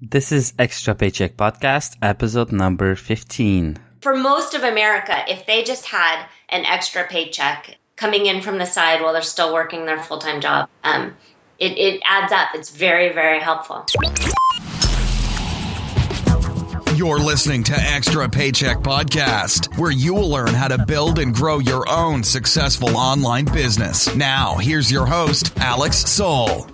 This is Extra Paycheck Podcast, episode number 15. For most of America, if they just had an extra paycheck coming in from the side while they're still working their full-time job, it adds up. It's very, very helpful. You're listening to Extra Paycheck Podcast, where you will learn how to build and grow your own successful online business. Now, here's your host, Alex Soul.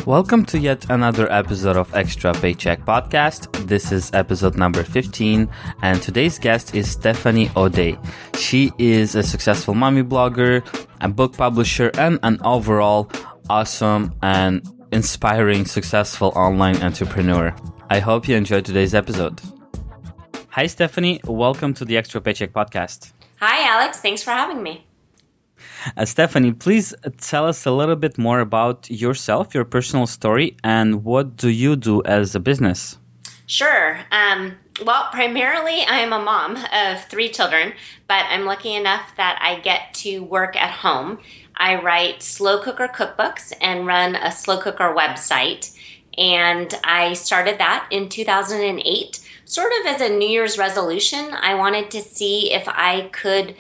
Welcome to yet another episode of Extra Paycheck Podcast. This is episode number 15, and today's guest is Stephanie O'Day. She is a successful mommy blogger, a book publisher, and an overall awesome and inspiring successful online entrepreneur. I hope you enjoyed today's episode. Hi, Stephanie. Welcome to the Extra Paycheck Podcast. Hi, Alex. Thanks for having me. Stephanie, please tell us a little bit more about yourself, your personal story, and what do you do as a business? Sure. Well, primarily I'm a mom of 3 children, but I'm lucky enough that I get to work at home. I write slow cooker cookbooks and run a slow cooker website. And I started that in 2008, sort of as a New Year's resolution. I wanted to see if I could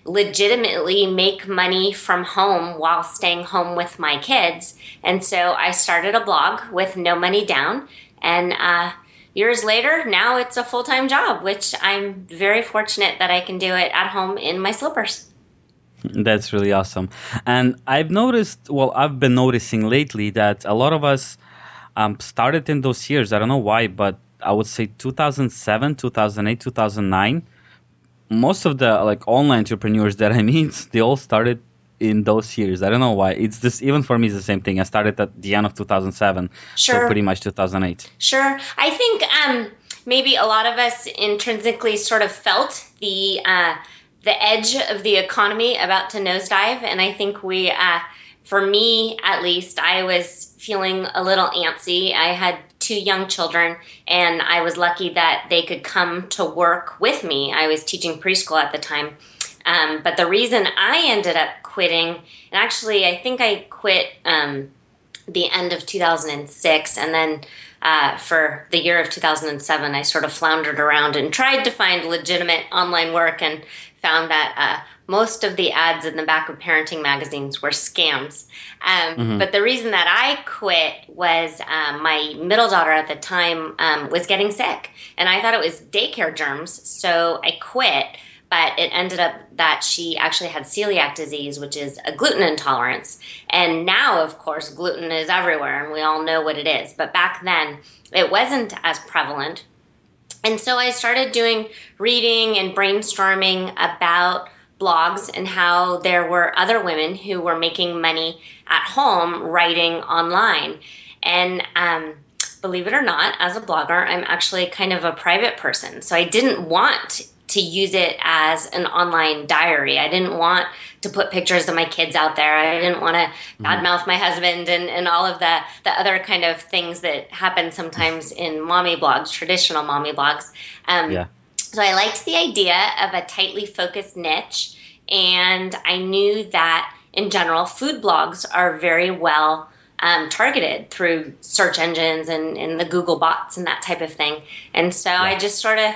legitimately make money from home while staying home with my kids. And so I started a blog with no money down. And years later, now it's a full-time job, which I'm very fortunate that I can do it at home in my slippers. That's really awesome. And I've been noticing lately that a lot of us started in those years. I don't know why, but I would say 2007, 2008, 2009. Most of the online entrepreneurs that I meet, they all started in those years. I don't know why. It's just, even for me, it's the same thing. I started at the end of 2007, Sure. So pretty much 2008. Sure. I think maybe a lot of us intrinsically sort of felt the edge of the economy about to nosedive. And I think for me at least, I was feeling a little antsy. I had 2 young children, and I was lucky that they could come to work with me. I was teaching preschool at the time. But the reason I ended up quitting, and actually I think I quit the end of 2006, and then for the year of 2007, I sort of floundered around and tried to find legitimate online work and found that most of the ads in the back of parenting magazines were scams. But the reason that I quit was my middle daughter at the time was getting sick, and I thought it was daycare germs, so I quit. But it ended up that she actually had celiac disease, which is a gluten intolerance. And now, of course, gluten is everywhere, and we all know what it is. But back then, it wasn't as prevalent. And so I started doing reading and brainstorming about blogs and how there were other women who were making money at home writing online. And believe it or not, as a blogger, I'm actually kind of a private person. So I didn't want to use it as an online diary. I didn't want to put pictures of my kids out there. I didn't want to badmouth my husband and all of the other kind of things that happen sometimes in mommy blogs, traditional mommy blogs. So I liked the idea of a tightly focused niche, and I knew that in general, food blogs are very well targeted through search engines and the Google bots and that type of thing. And so I just sort of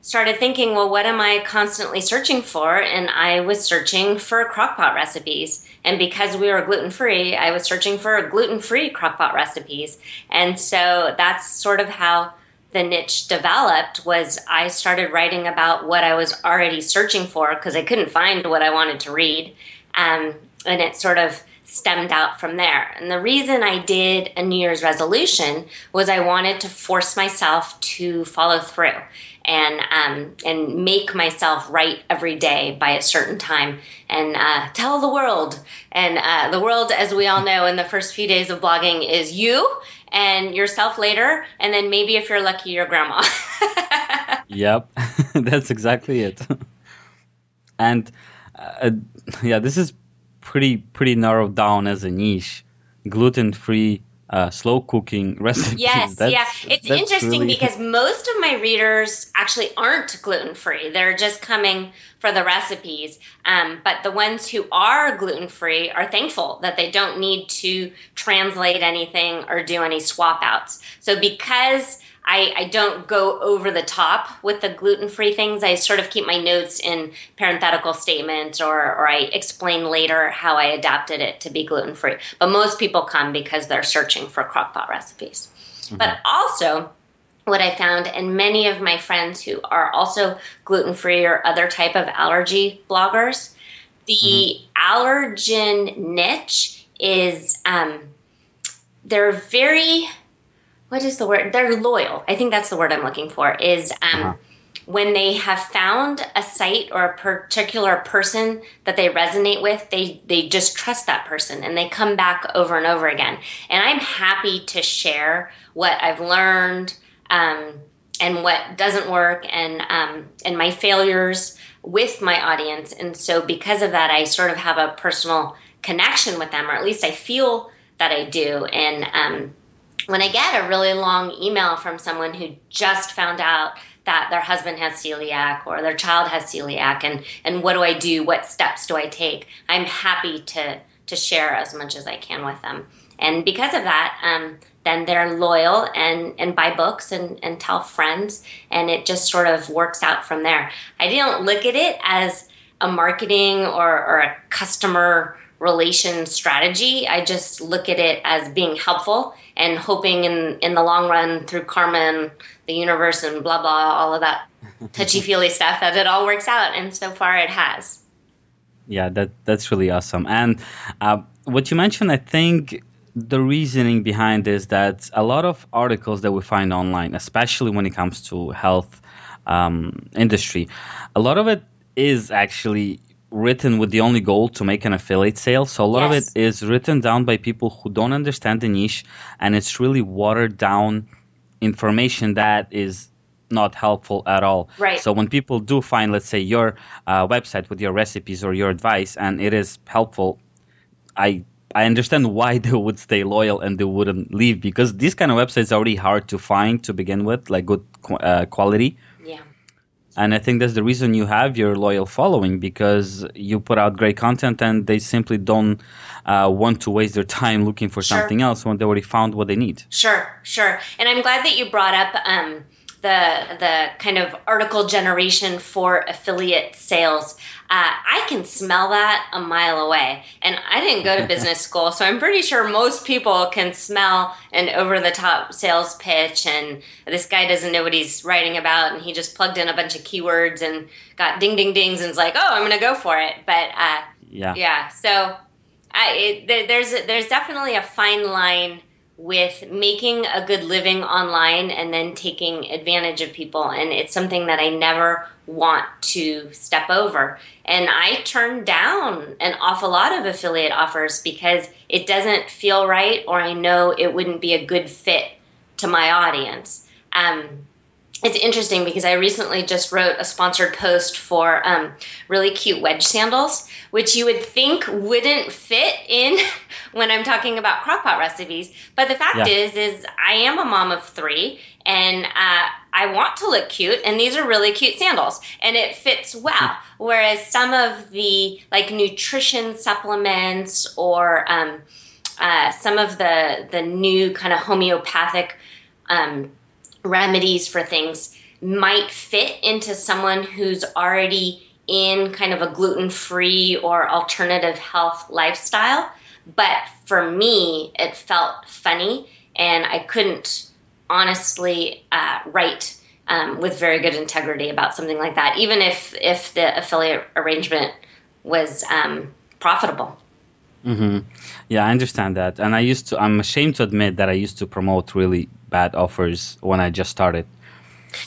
started thinking, well, what am I constantly searching for? And I was searching for crockpot recipes. And because we were gluten-free, I was searching for gluten-free crockpot recipes. And so that's sort of how the niche developed. Was I started writing about what I was already searching for because I couldn't find what I wanted to read. And it sort of stemmed out from there. And the reason I did a New Year's resolution was I wanted to force myself to follow through and make myself write every day by a certain time and tell the world. And the world, as we all know, in the first few days of blogging is you and yourself later, and then maybe if you're lucky, your grandma. Yep, that's exactly it. And this is pretty narrowed down as a niche. Gluten-free slow cooking recipes. Yes, it's that's interesting really... because most of my readers actually aren't gluten-free. They're just coming for the recipes. But the ones who are gluten-free are thankful that they don't need to translate anything or do any swap outs. So because I don't go over the top with the gluten-free things, I sort of keep my notes in parenthetical statements or I explain later how I adapted it to be gluten-free. But most people come because they're searching for crock-pot recipes. Mm-hmm. But also, what I found, and many of my friends who are also gluten-free or other type of allergy bloggers, the allergen niche is, they're very... what is the word? They're loyal. I think that's the word I'm looking for, is when they have found a site or a particular person that they resonate with, they just trust that person and they come back over and over again. And I'm happy to share what I've learned and what doesn't work and my failures with my audience. And so because of that, I sort of have a personal connection with them, or at least I feel that I do. And when I get a really long email from someone who just found out that their husband has celiac or their child has celiac and what do I do? What steps do I take? I'm happy to share as much as I can with them. And because of that, then they're loyal and buy books and tell friends, and it just sort of works out from there. I don't look at it as a marketing or a customer relation strategy. I just look at it as being helpful and hoping in the long run through karma and the universe and blah, blah, all of that touchy-feely stuff that it all works out. And so far it has. Yeah, that's really awesome. And what you mentioned, I think the reasoning behind is that a lot of articles that we find online, especially when it comes to health industry, a lot of it is actually written with the only goal to make an affiliate sale. So a lot of it is written down by people who don't understand the niche, and it's really watered down information that is not helpful at all. Right. So when people do find, let's say, your website with your recipes or your advice, and it is helpful, I understand why they would stay loyal and they wouldn't leave, because these kind of websites are already hard to find to begin with, like good quality. Yeah. And I think that's the reason you have your loyal following, because you put out great content and they simply don't want to waste their time looking for something else when they already found what they need. Sure. And I'm glad that you brought up the kind of article generation for affiliate sales. I can smell that a mile away. And I didn't go to business school, so I'm pretty sure most people can smell an over-the-top sales pitch, and this guy doesn't know what he's writing about, and he just plugged in a bunch of keywords and got ding, ding, dings, and is like, oh, I'm going to go for it. But so there's definitely a fine line with making a good living online and then taking advantage of people. And it's something that I never want to step over. And I turn down an awful lot of affiliate offers because it doesn't feel right, or I know it wouldn't be a good fit to my audience. It's interesting because I recently just wrote a sponsored post for really cute wedge sandals, which you would think wouldn't fit in when I'm talking about crockpot recipes. But the fact is I am a mom of 3, and I want to look cute, and these are really cute sandals, and it fits well. Whereas some of the like nutrition supplements or some of the new kind of homeopathic remedies for things might fit into someone who's already in kind of a gluten-free or alternative health lifestyle. But for me, it felt funny, and I couldn't honestly write with very good integrity about something like that, even if the affiliate arrangement was profitable. Mm-hmm. Yeah, I understand that. And I'm ashamed to admit that I used to promote really bad offers when I just started.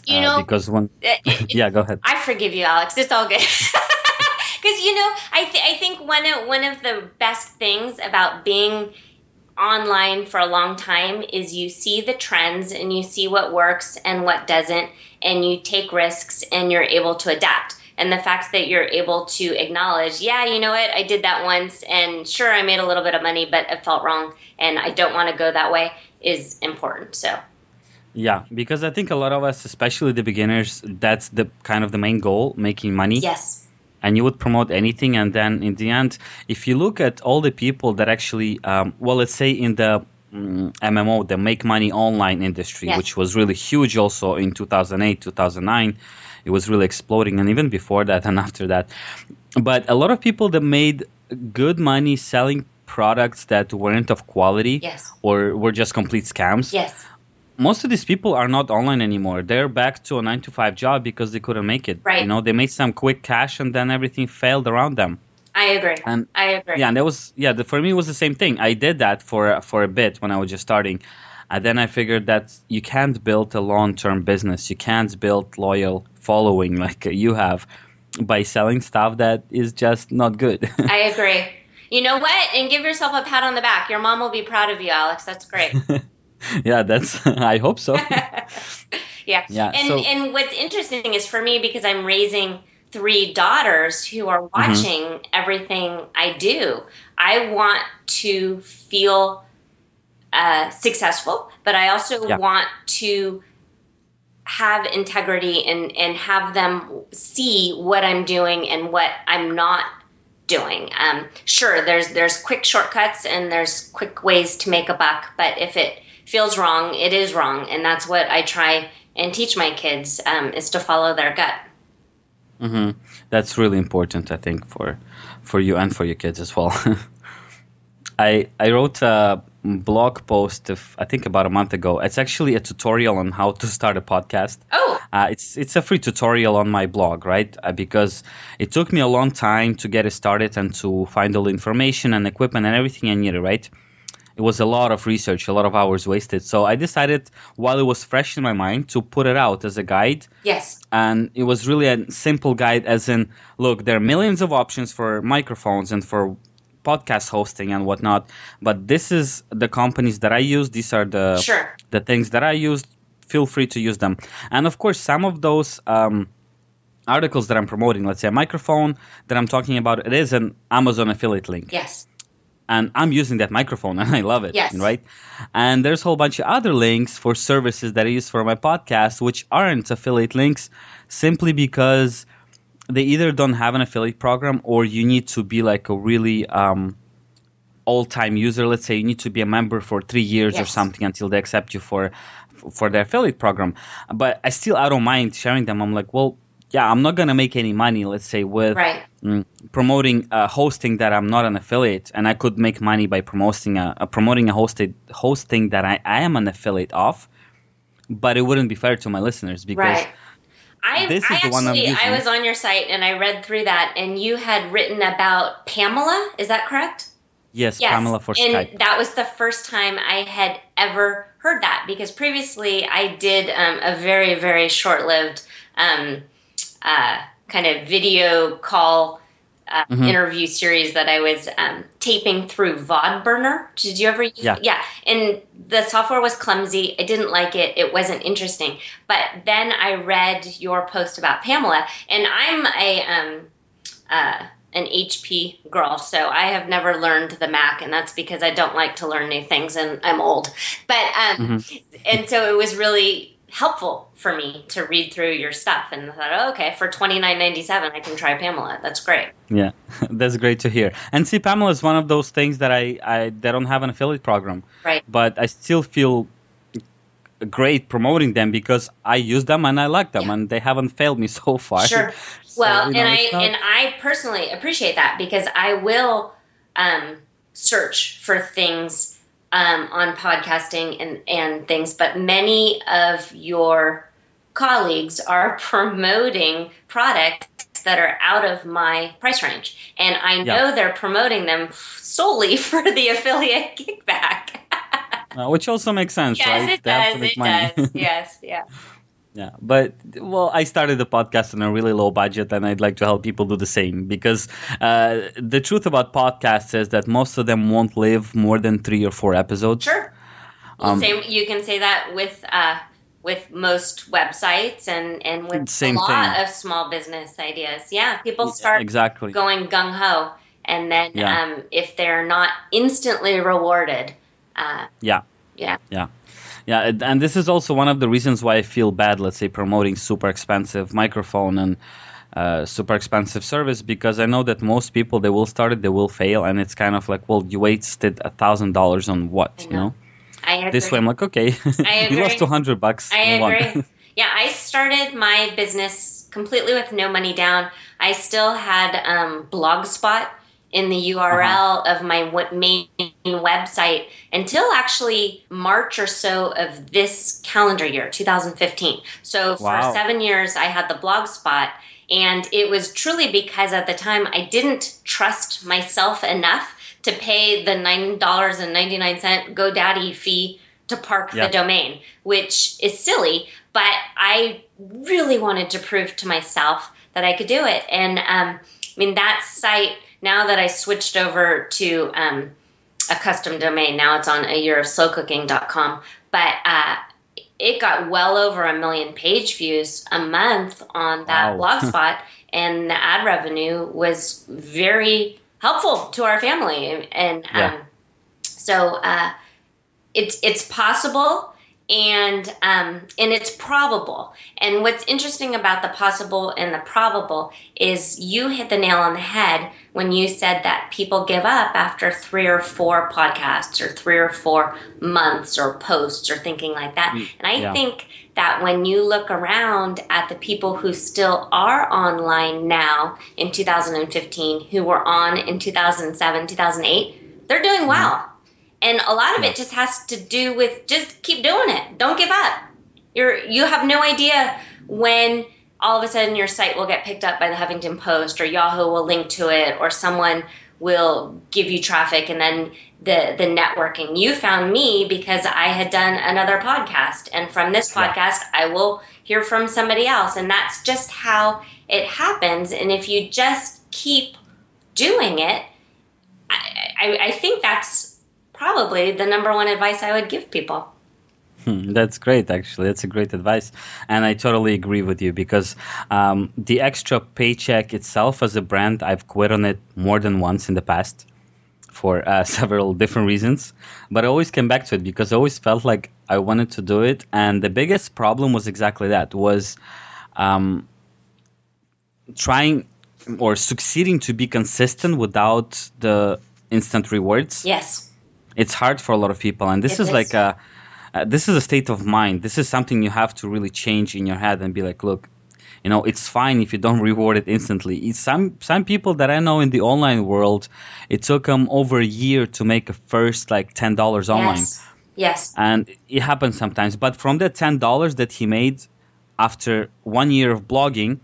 Because go ahead. I forgive you, Alex. It's all good. Because, I think one of the best things about being online for a long time is you see the trends and you see what works and what doesn't, and you take risks and you're able to adapt. And the fact that you're able to acknowledge, yeah, you know what, I did that once, and sure, I made a little bit of money, but it felt wrong, and I don't want to go that way, is important. So. Yeah, because I think a lot of us, especially the beginners, that's the kind of the main goal, making money. Yes. And you would promote anything, and then in the end, if you look at all the people that actually, let's say in the MMO, the make money online industry, yes. which was really huge also in 2008, 2009, it was really exploding, and even before that and after that. But a lot of people that made good money selling products that weren't of quality yes. or were just complete scams. Yes. Most of these people are not online anymore. They're back to a 9-to-5 job because they couldn't make it. Right. You know, they made some quick cash and then everything failed around them. I agree. Yeah, and that was for me it was the same thing. I did that for a bit when I was just starting. And then I figured that you can't build a long-term business. You can't build loyal following like you have by selling stuff that is just not good. I agree. You know what? And give yourself a pat on the back. Your mom will be proud of you, Alex. That's great. Yeah, I hope so. Yeah. And what's interesting is for me, because I'm raising 3 daughters who are watching everything I do, I want to feel successful, but I also want to have integrity and have them see what I'm doing and what I'm not doing. Sure, there's quick shortcuts and there's quick ways to make a buck, but if it feels wrong, it is wrong. And that's what I try and teach my kids, is to follow their gut. Mm-hmm. That's really important, I think, for you and for your kids as well. I wrote a blog post I think about a month ago. It's actually a tutorial on how to start a podcast. Oh. It's a free tutorial on my blog, right? Because it took me a long time to get it started and to find all the information and equipment and everything I needed, right? It was a lot of research, a lot of hours wasted. So I decided, while it was fresh in my mind, to put it out as a guide. Yes. And it was really a simple guide, as in, look, there are millions of options for microphones and for podcast hosting and whatnot. But this is the companies that I use. These are the things that I use. Feel free to use them. And of course, some of those articles that I'm promoting, let's say a microphone that I'm talking about, it is an Amazon affiliate link. Yes. And I'm using that microphone and I love it, yes. right? And there's a whole bunch of other links for services that I use for my podcast, which aren't affiliate links, simply because they either don't have an affiliate program, or you need to be like a really all-time user. Let's say you need to be a member for 3 years yes. or something until they accept you for their affiliate program. But I don't mind sharing them. I'm like, well, yeah, I'm not going to make any money, let's say, with promoting hosting that I'm not an affiliate, and I could make money by promoting a hosting that I am an affiliate of, but it wouldn't be fair to my listeners because I was on your site and I read through that, and you had written about Pamela. Is that correct? Yes. Pamela for Skype. And that was the first time I had ever heard that, because previously I did a very, very short-lived kind of video call interview series that I was taping through VodBurner. Did you ever use it? Yeah. And the software was clumsy. I didn't like it. It wasn't interesting. But then I read your post about Pamela, and I'm an HP girl, so I have never learned the Mac, and that's because I don't like to learn new things, and I'm old. But and so it was really helpful for me to read through your stuff, and I thought, oh, okay, for $29.97 I can try Pamela. That's great. Yeah, that's great to hear. And see, Pamela is one of those things that I don't have an affiliate program, right? But I still feel great promoting them because I use them and I like them, and they haven't failed me so far. Sure. So, well, I personally appreciate that, because I will search for things on podcasting and things, but many of your colleagues are promoting products that are out of my price range, and I know they're promoting them solely for the affiliate kickback. Which also makes sense, right? It does. It does. Yes. Yeah. Yeah, but I started the podcast on a really low budget, and I'd like to help people do the same, because the truth about podcasts is that most of them won't live more than 3 or 4 episodes. Sure. You can say that with with most websites and with Same a lot thing. of small business ideas. Yeah, people start Exactly. going gung-ho, and then Yeah. if they're not instantly rewarded, Yeah. yeah. Yeah. Yeah. And this is also one of the reasons why I feel bad, let's say, promoting super expensive microphone and super expensive service, because I know that most people, they will start it, they will fail. And it's kind of like, well, you wasted $1,000 on what, I know. I agree. This way I'm like, okay, I you agree. lost $200. I Move on. agree. Yeah, I started my business completely with no money down. I still had blogspot in the URL of my main website until actually March or so of this calendar year, 2015. So for 7 years, I had the blogspot. And it was truly because at the time I didn't trust myself enough to pay the $9.99 GoDaddy fee to park the domain, which is silly, but I really wanted to prove to myself that I could do it. And I mean, that site, now that I switched over to a custom domain, now it's on ayearofslowcooking.com, but it got well over 1 million page views a month on that blogspot, and the ad revenue was very helpful to our family. And so it's possible, and it's probable. And what's interesting about the possible and the probable is you hit the nail on the head when you said that people give up after 3 or 4 podcasts or 3 or 4 months or posts or thinking like that. And I think that when you look around at the people who still are online now in 2015, who were on in 2007, 2008, they're doing well. And a lot of it just has to do with just keep doing it. Don't give up. You have no idea when all of a sudden your site will get picked up by the Huffington Post, or Yahoo will link to it, or someone will give you traffic, and then the networking. You found me because I had done another podcast, and from this podcast I will hear from somebody else, and that's just how it happens. And if you just keep doing it, I think that's probably the number one advice I would give people. That's great, actually. That's a great advice. And I totally agree with you, because the Extra Paycheck itself as a brand, I've quit on it more than once in the past for several different reasons. But I always came back to it because I always felt like I wanted to do it. And the biggest problem was exactly that, was trying or succeeding to be consistent without the instant rewards. Yes. It's hard for a lot of people, and this is like this is a state of mind. This is something you have to really change in your head and be like, look, it's fine if you don't reward it instantly. It's some people that I know in the online world, it took them over a year to make a first like $10 online. Yes. And it happens sometimes. But from that $10 that he made after 1 year of blogging,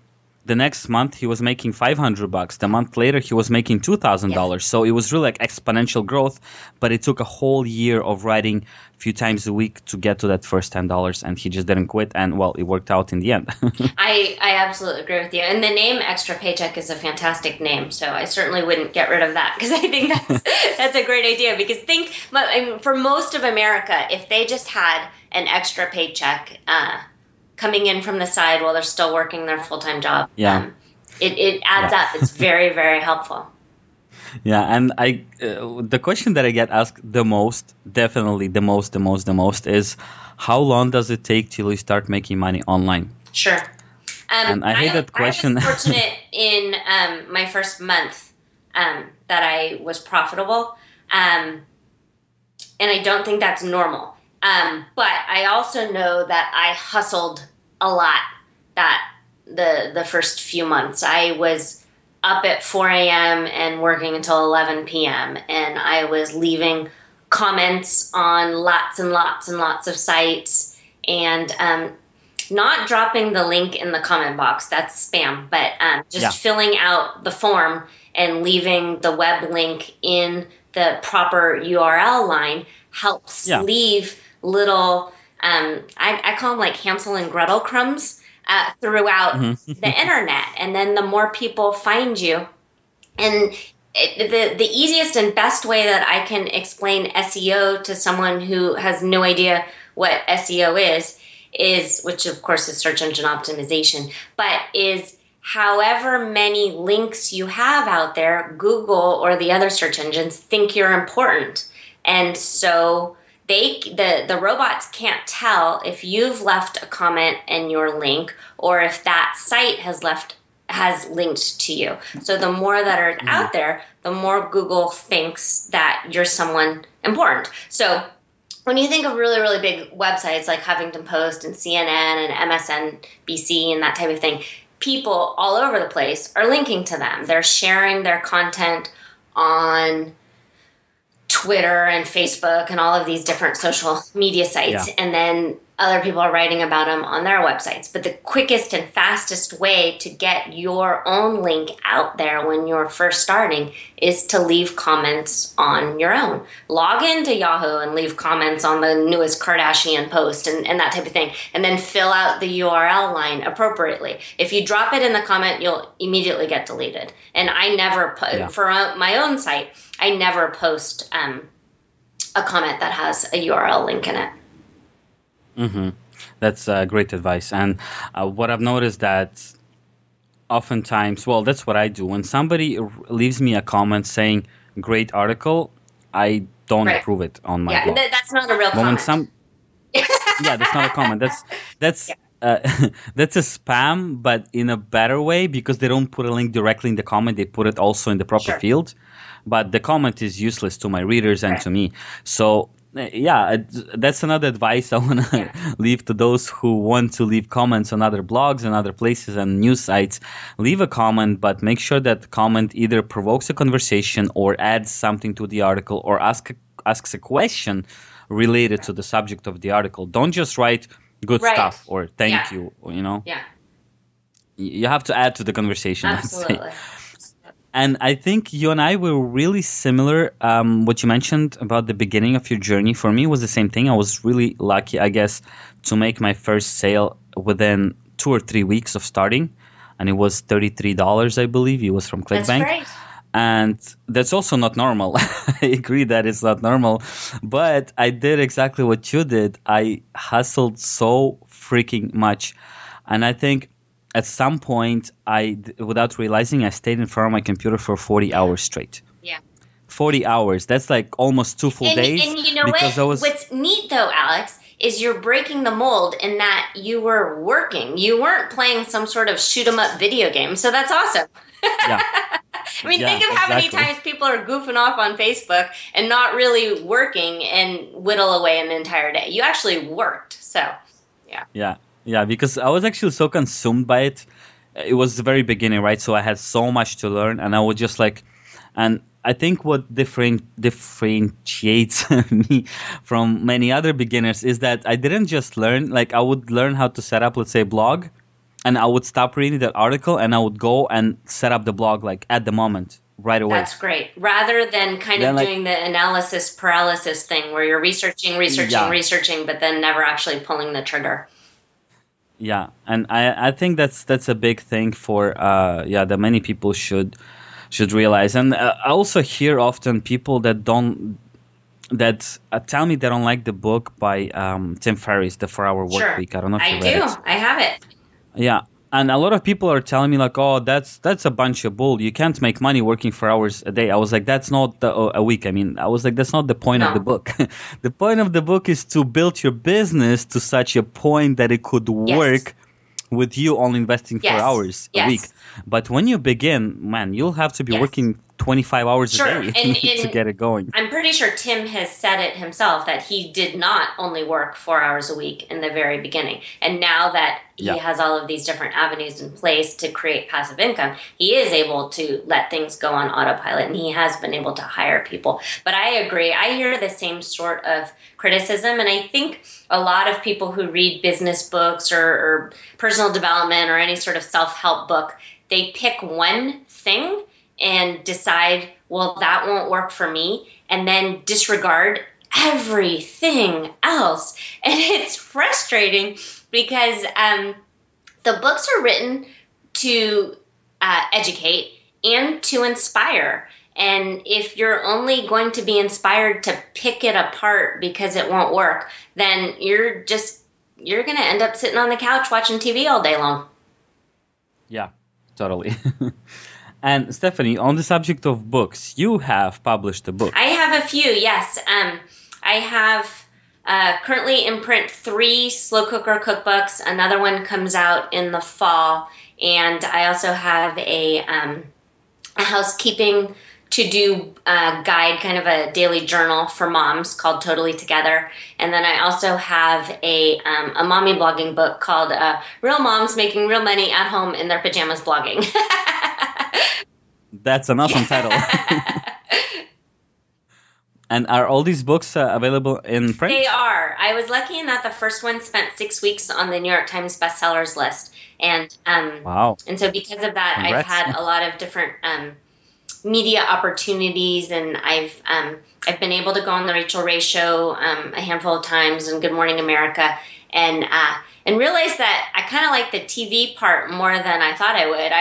the next month he was making $500. The month later he was making $2,000. So it was really like exponential growth, but it took a whole year of writing a few times a week to get to that first $10, and he just didn't quit, and well, it worked out in the end. I absolutely agree with you. And the name Extra Paycheck is a fantastic name, so I certainly wouldn't get rid of that, because I think that's a great idea. Because for most of America, if they just had an extra paycheck coming in from the side while they're still working their full-time job. It adds up. It's very, very helpful. Yeah, and the question that I get asked the most, definitely the most is, how long does it take till you start making money online? Sure. And I hate that question. I was fortunate in my first month that I was profitable, and I don't think that's normal. But I also know that I hustled a lot the first few months. I was up at 4 a.m. and working until 11 p.m. And I was leaving comments on lots and lots and lots of sites, and not dropping the link in the comment box. That's spam. But just filling out the form and leaving the web link in the proper URL line helps leave little, I call them like Hansel and Gretel crumbs throughout the internet. And then the more people find you, and the easiest and best way that I can explain SEO to someone who has no idea what SEO is, which of course is search engine optimization, but is however many links you have out there, Google or the other search engines think you're important. And so the robots can't tell if you've left a comment in your link or if that site has linked to you. So the more that are out there, the more Google thinks that you're someone important. So when you think of really, really big websites like Huffington Post and CNN and MSNBC and that type of thing, people all over the place are linking to them. They're sharing their content on Twitter and Facebook and all of these different social media sites. And then other people are writing about them on their websites. But the quickest and fastest way to get your own link out there when you're first starting is to leave comments on your own. Log into Yahoo and leave comments on the newest Kardashian post and that type of thing. And then fill out the URL line appropriately. If you drop it in the comment, you'll immediately get deleted. And I never for my own site, I never post a comment that has a URL link in it. Mm-hmm. That's great advice. And what I've noticed that oftentimes, well, that's what I do. When somebody leaves me a comment saying, great article, I don't approve it on my blog. That's not a real comment. That's not a comment. That's a spam, but in a better way, because they don't put a link directly in the comment. They put it also in the proper field. But the comment is useless to my readers and to me. So, that's another advice I want to leave to those who want to leave comments on other blogs and other places and news sites. Leave a comment, but make sure that the comment either provokes a conversation or adds something to the article or asks a question related to the subject of the article. Don't just write good stuff or thank you, You have to add to the conversation. Absolutely. And I think you and I were really similar. What you mentioned about the beginning of your journey, for me, was the same thing. I was really lucky, I guess, to make my first sale within 2 or 3 weeks of starting. And it was $33, I believe. It was from ClickBank. That's great. And that's also not normal. I agree that it's not normal. But I did exactly what you did. I hustled so freaking much. And I think at some point, without realizing, I stayed in front of my computer for 40 hours straight. Yeah. 40 hours. That's like almost 2 full days. And you know what? What's neat, though, Alex, is you're breaking the mold in that you were working. You weren't playing some sort of shoot-'em-up video game. So that's awesome. Yeah. I mean, think of how many times people are goofing off on Facebook and not really working and whittle away an entire day. You actually worked. So, yeah. Yeah, because I was actually so consumed by it. It was the very beginning, right? So I had so much to learn, and I was just like, and I think what differentiates me from many other beginners is that I didn't just learn, like I would learn how to set up, let's say, a blog, and I would stop reading that article, and I would go and set up the blog like at the moment, right away. That's great. Rather than kind of doing the analysis paralysis thing where you're researching, but then never actually pulling the trigger. Yeah, and I think that's a big thing for that many people should realize. And I also hear often people that tell me they don't like the book by Tim Ferriss, The 4-Hour Work Week. I don't know if you read it. I have it. Yeah, and a lot of people are telling me like, oh, that's a bunch of bull. You can't make money working 4 hours a day. I was like, that's not a week. I mean, I was like, that's not the point of the book. The point of the book is to build your business to such a point that it could work with you only investing 4 hours a week. But when you begin, man, you'll have to be working 25 hours a day to get it going. I'm pretty sure Tim has said it himself that he did not only work 4 hours a week in the very beginning. And now that he has all of these different avenues in place to create passive income, he is able to let things go on autopilot, and he has been able to hire people. But I agree. I hear the same sort of criticism, and I think a lot of people who read business books or personal development or any sort of self-help book, they pick one thing and decide, well, that won't work for me, and then disregard everything else. And it's frustrating because the books are written to educate and to inspire. And if you're only going to be inspired to pick it apart because it won't work, then you're just you're going to end up sitting on the couch watching TV all day long. Yeah, totally. And Stephanie, on the subject of books, you have published a book. I have a few, yes. I have currently in print 3 slow cooker cookbooks. Another one comes out in the fall. And I also have a housekeeping to-do guide, kind of a daily journal for moms called Totally Together. And then I also have a mommy blogging book called Real Moms Making Real Money at Home in Their Pajamas Blogging. That's an awesome title. And are all these books available in print? They are. I was lucky in that the first one spent 6 weeks on the New York Times bestsellers list. And wow. And so because of that, Congrats. I've had a lot of different media opportunities, and I've been able to go on the Rachel Ray Show a handful of times and Good Morning America, and realize that I kind of like the TV part more than I thought I would.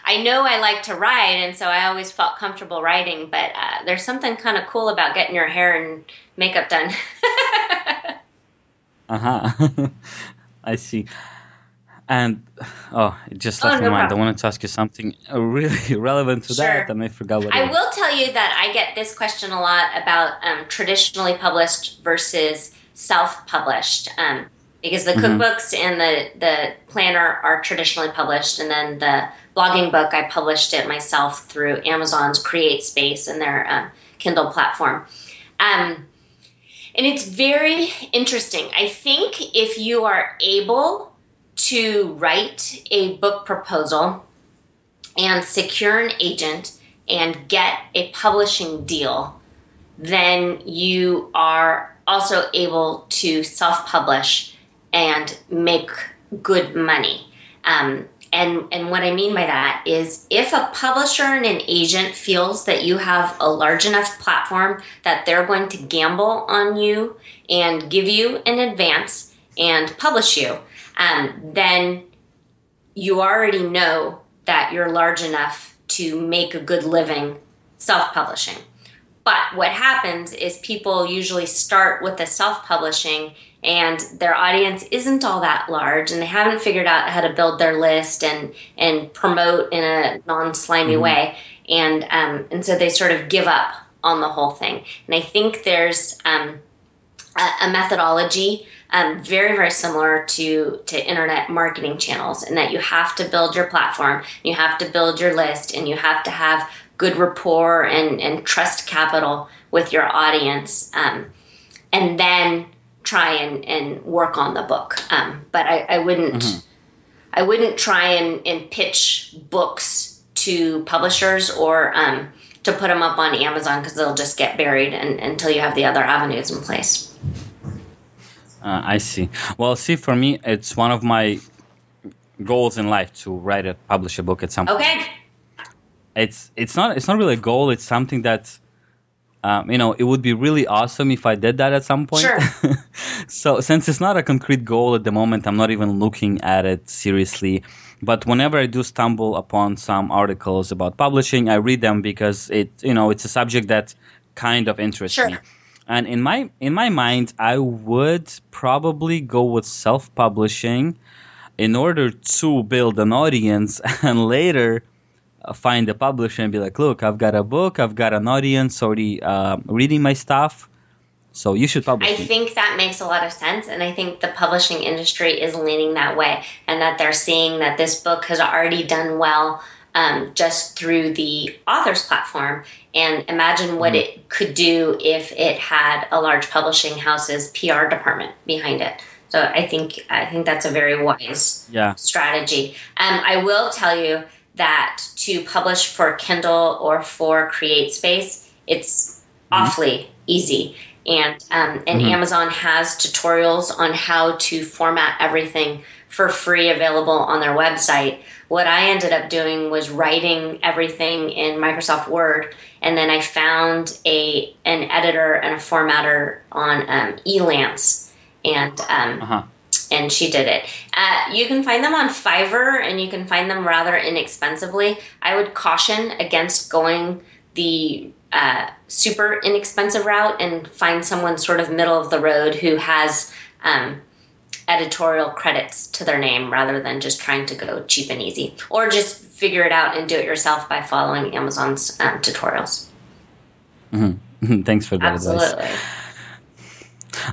I know I like to write, and so I always felt comfortable writing, but there's something kind of cool about getting your hair and makeup done. I see. And it just left my mind. I wanted to ask you something really relevant to that, and I forgot what it was. I will tell you that I get this question a lot about traditionally published versus self-published, because the cookbooks and the planner are traditionally published, and then the blogging book, I published it myself through Amazon's Create Space and their Kindle platform. And it's very interesting. I think if you are able to write a book proposal and secure an agent and get a publishing deal, then you are also able to self-publish and make good money. And what I mean by that is if a publisher and an agent feels that you have a large enough platform that they're going to gamble on you and give you an advance and publish you, then you already know that you're large enough to make a good living self-publishing. But what happens is people usually start with the self-publishing and their audience isn't all that large and they haven't figured out how to build their list and promote in a non-slimy way. And so they sort of give up on the whole thing. And I think there's a methodology very, very similar to internet marketing channels, in that you have to build your platform, you have to build your list, and you have to have good rapport and trust capital with your audience, and then try and work on the book. But I wouldn't try and pitch books to publishers or to put them up on Amazon, because they'll just get buried until you have the other avenues in place. I see. Well, see, for me, it's one of my goals in life to publish a book at some point. Okay. It's not really a goal. It's something that, it would be really awesome if I did that at some point. Sure. So since it's not a concrete goal at the moment, I'm not even looking at it seriously. But whenever I do stumble upon some articles about publishing, I read them because it's a subject that kind of interests me. And in my mind, I would probably go with self-publishing in order to build an audience and later find a publisher and be like, look, I've got a book, I've got an audience already reading my stuff, so you should publish I think that makes a lot of sense, and I think the publishing industry is leaning that way, and that they're seeing that this book has already done well just through the author's platform. And imagine what it could do if it had a large publishing house's PR department behind it. So I think that's a very wise strategy. I will tell you that to publish for Kindle or for Create Space, it's awfully easy. And Amazon has tutorials on how to format everything for free, available on their website. What I ended up doing was writing everything in Microsoft Word, and then I found an editor and a formatter on Elance, and she did it. You can find them on Fiverr, and you can find them rather inexpensively. I would caution against going the super inexpensive route and find someone sort of middle of the road who has editorial credits to their name rather than just trying to go cheap and easy, or just figure it out and do it yourself by following Amazon's tutorials. Mm-hmm. Thanks for that Absolutely. advice.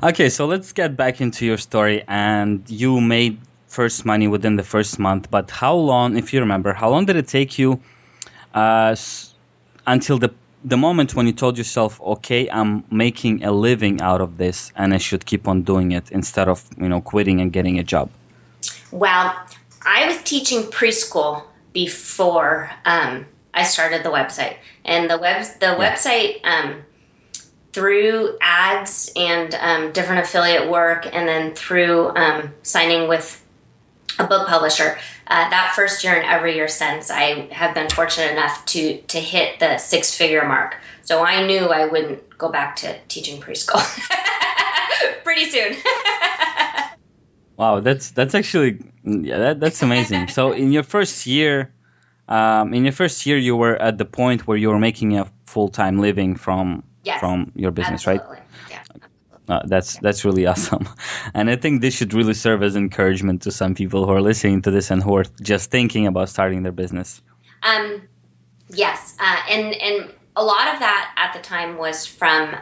Okay, so let's get back into your story. And you made first money within the first month, but how long, if you remember, how long did it take you until the moment when you told yourself, okay, I'm making a living out of this and I should keep on doing it instead of, quitting and getting a job? Well, I was teaching preschool before I started the website. And the website, through ads and different affiliate work, and then through signing with a book publisher, that first year and every year since, I have been fortunate enough to hit the 6-figure mark. So I knew I wouldn't go back to teaching preschool pretty soon. Wow, that's actually, that's amazing. So in your first year, you were at the point where you were making a full-time living from your business, absolutely. Right? Yeah. That's really awesome. And I think this should really serve as encouragement to some people who are listening to this and who are just thinking about starting their business. Yes. And a lot of that at the time was from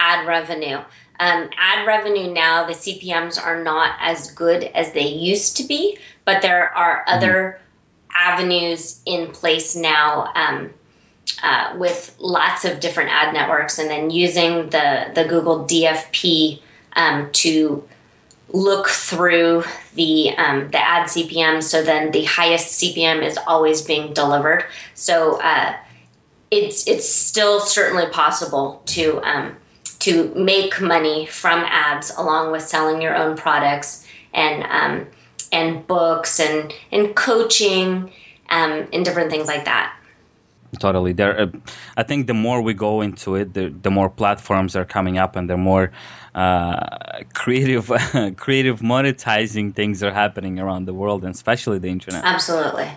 ad revenue. Ad revenue now, the CPMs are not as good as they used to be, but there are other avenues in place now with lots of different ad networks, and then using the Google DFP to look through the ad CPM. So then the highest CPM is always being delivered. So it's still certainly possible to make money from ads along with selling your own products and books and coaching and different things like that. Totally. I think the more we go into it, the more platforms are coming up, and the more creative monetizing things are happening around the world, and especially the internet. Absolutely.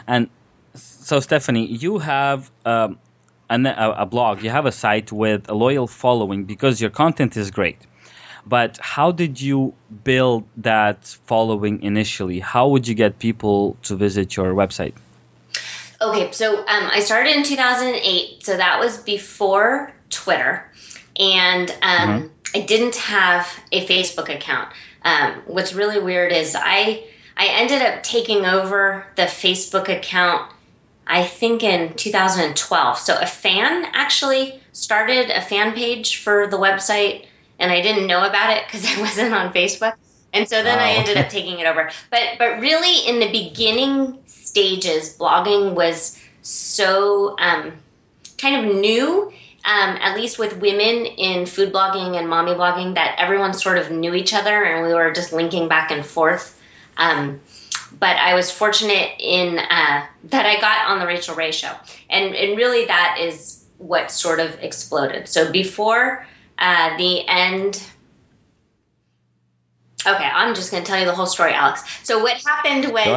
And so, Stephanie, you have a blog, you have a site with a loyal following because your content is great. But how did you build that following initially? How would you get people to visit your website? Okay, so I started in 2008, so that was before Twitter, and I didn't have a Facebook account. What's really weird is I ended up taking over the Facebook account, I think in 2012. So a fan actually started a fan page for the website, and I didn't know about it because I wasn't on Facebook. And so then I ended up taking it over. But really in the beginning stages, blogging was so kind of new, at least with women in food blogging and mommy blogging, that everyone sort of knew each other and we were just linking back and forth. But I was fortunate in that I got on the Rachel Ray show. And really that is what sort of exploded. So before the end... Okay, I'm just going to tell you the whole story, Alex. So what happened was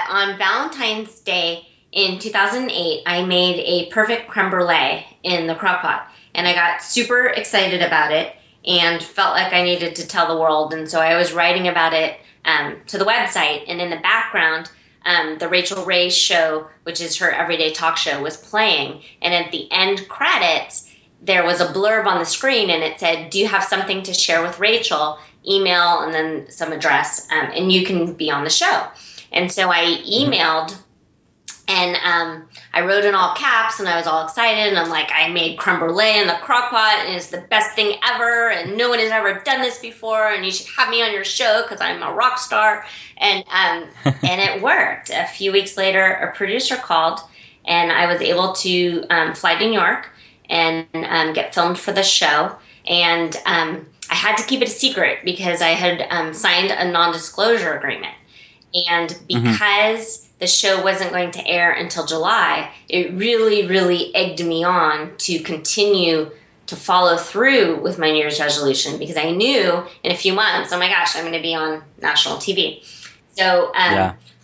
on Valentine's Day in 2008, I made a perfect crème brûlée in the crock pot. And I got super excited about it and felt like I needed to tell the world. And so I was writing about it to the website. And in the background, the Rachel Ray show, which is her everyday talk show, was playing. And at the end credits, there was a blurb on the screen and it said, "Do you have something to share with Rachel? Email," and then some address, and you can be on the show. And so I emailed, and I wrote in all caps, and I was all excited, and I'm like, I made crème brûlée in the crock pot, and it's the best thing ever, and no one has ever done this before, and you should have me on your show because I'm a rock star. And it worked. A few weeks later, a producer called, and I was able to fly to New York and get filmed for the show. And I had to keep it a secret because I had signed a non-disclosure agreement. And because the show wasn't going to air until July, it really, really egged me on to continue to follow through with my New Year's resolution, because I knew in a few months, oh my gosh, I'm going to be on national TV. So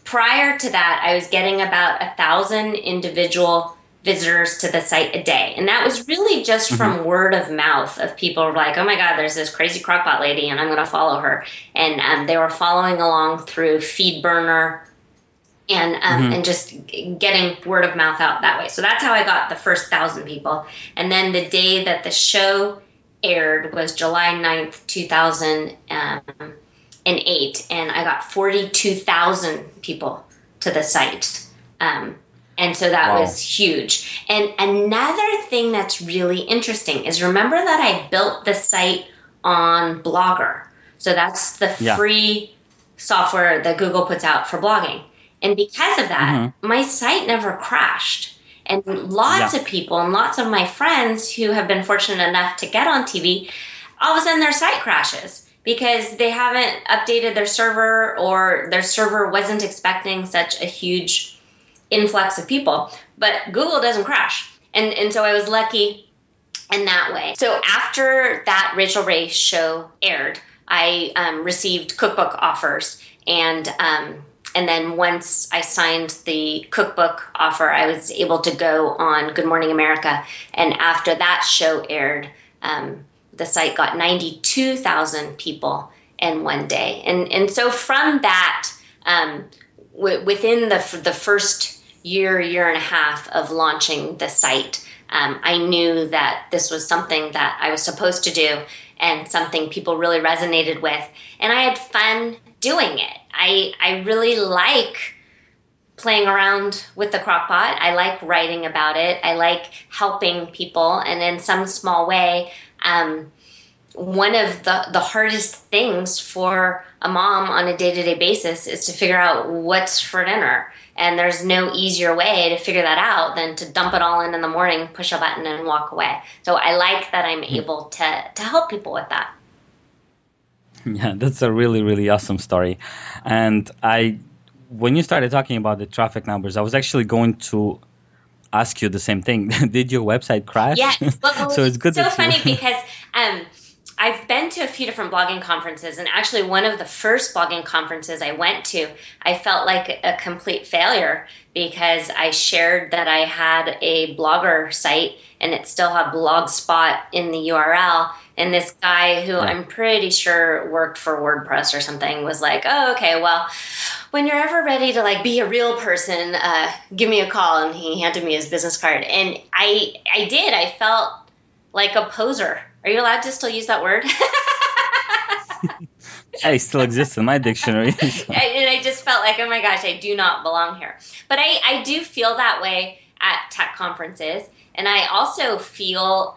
prior to that, I was getting about 1,000 individual visitors to the site a day. And that was really just from word of mouth of people like, oh my God, there's this crazy crockpot lady and I'm going to follow her. And they were following along through FeedBurner and just getting word of mouth out that way. So that's how I got the first 1,000 people. And then the day that the show aired was July 9th, 2008. And I got 42,000 people to the site. And so that was huge. And another thing that's really interesting is remember that I built the site on Blogger. So that's the free software that Google puts out for blogging. And because of that, my site never crashed. And lots of people and lots of my friends who have been fortunate enough to get on TV, all of a sudden their site crashes because they haven't updated their server or their server wasn't expecting such a huge influx of people, but Google doesn't crash. And so I was lucky in that way. So after that Rachel Ray show aired, I received cookbook offers. And then once I signed the cookbook offer, I was able to go on Good Morning America. And after that show aired, the site got 92,000 people in one day. And so from that, within the first year and a half of launching the site, I knew that this was something that I was supposed to do and something people really resonated with. And I had fun doing it. I really like playing around with the crockpot. I like writing about it. I like helping people. And in some small way, one of the hardest things for a mom on a day-to-day basis is to figure out what's for dinner. And there's no easier way to figure that out than to dump it all in the morning, push a button, and walk away. So I like that I'm able to help people with that. Yeah, that's a really, really awesome story. And when you started talking about the traffic numbers, I was actually going to ask you the same thing. Did your website crash? Yes. Well, so it's good. So funny because I've been to a few different blogging conferences, and actually one of the first blogging conferences I went to, I felt like a complete failure because I shared that I had a blogger site and it still had blogspot in the URL. And this guy who I'm pretty sure worked for WordPress or something was like, oh, okay, well, when you're ever ready to like be a real person, give me a call. And he handed me his business card. And I did. I felt like a poser. Are you allowed to still use that word? It still exists in my dictionary. And I just felt like, oh my gosh, I do not belong here. But I do feel that way at tech conferences. And I also feel